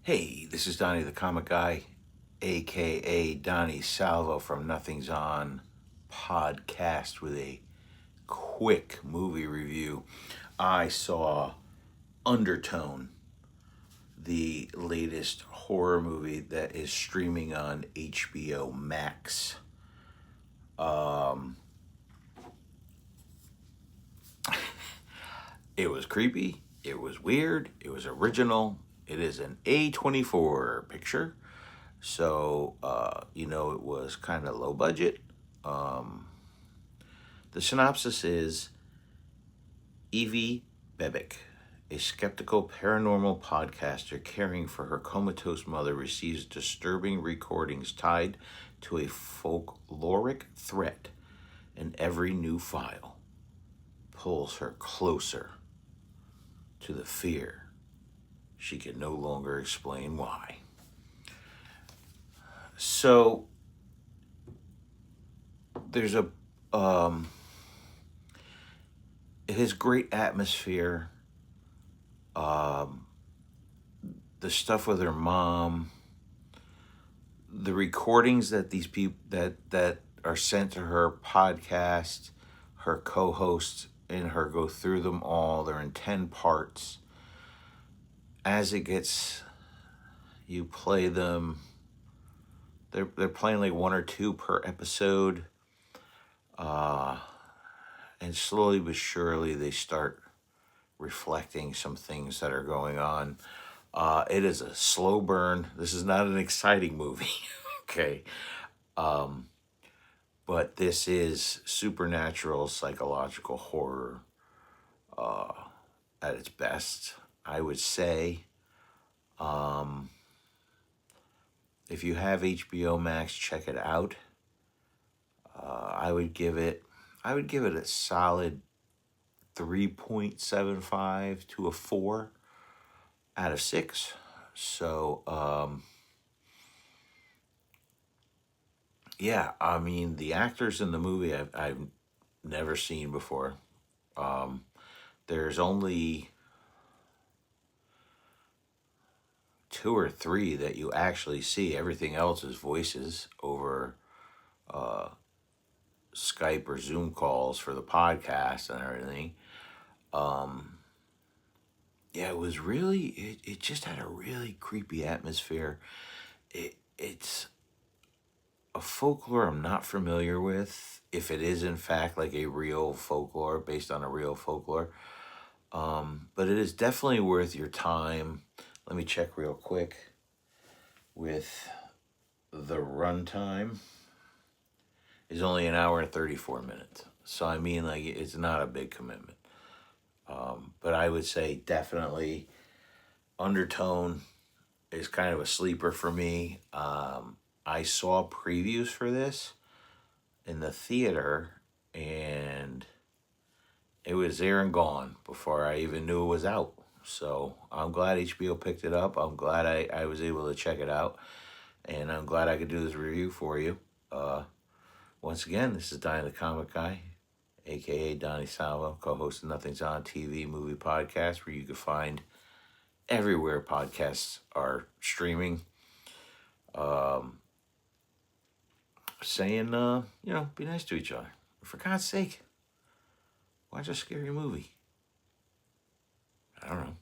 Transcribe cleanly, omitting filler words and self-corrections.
Hey, this is Donnie the Comic Guy, aka Donnie Salvo from Nothing's On podcast with a quick movie review. I saw Undertone, the latest horror movie that is streaming on HBO Max. It was creepy, it was weird, it was original. It is an A24 picture. So, it was kind of low budget. The synopsis is Evie Bebick, a skeptical paranormal podcaster caring for her comatose mother, receives disturbing recordings tied to a folkloric threat, and every new file pulls her closer to the fear she can no longer explain why. So there's it has great atmosphere. The stuff with her mom, the recordings that these people that are sent to her podcast, her co-hosts and her go through them all. They're in 10 parts. As it gets, you play them. They're playing like one or two per episode. And slowly but surely they start reflecting some things that are going on. It is a slow burn. This is not an exciting movie, okay? But this is supernatural psychological horror at its best, I would say. If you have HBO Max, check it out. I would give it a solid 3.75 to a 4 out of 6. So, yeah, I mean, the actors in the movie I've never seen before. There's only 2 or 3 that you actually see. Everything else is voices over Skype or Zoom calls for the podcast and everything. Yeah, it was really, it just had a really creepy atmosphere. It's a folklore I'm not familiar with, if it is in fact like a real folklore, based on a real folklore. But it is definitely worth your time. Let me check real quick with the runtime. Is only an hour and 34 minutes. So, I mean, like, it's not a big commitment. But I would say definitely Undertone is kind of a sleeper for me. I saw previews for this in the theater, and it was there and gone before I even knew it was out. So I'm glad HBO picked it up. I'm glad I was able to check it out. And I'm glad I could do this review for you. Once again, this is Donnie the Comic Guy, aka Donnie Salvo, co-host of Nothing's On TV movie podcast, where you can find everywhere podcasts are streaming. Saying, be nice to each other. For God's sake, watch a scary movie. I don't know.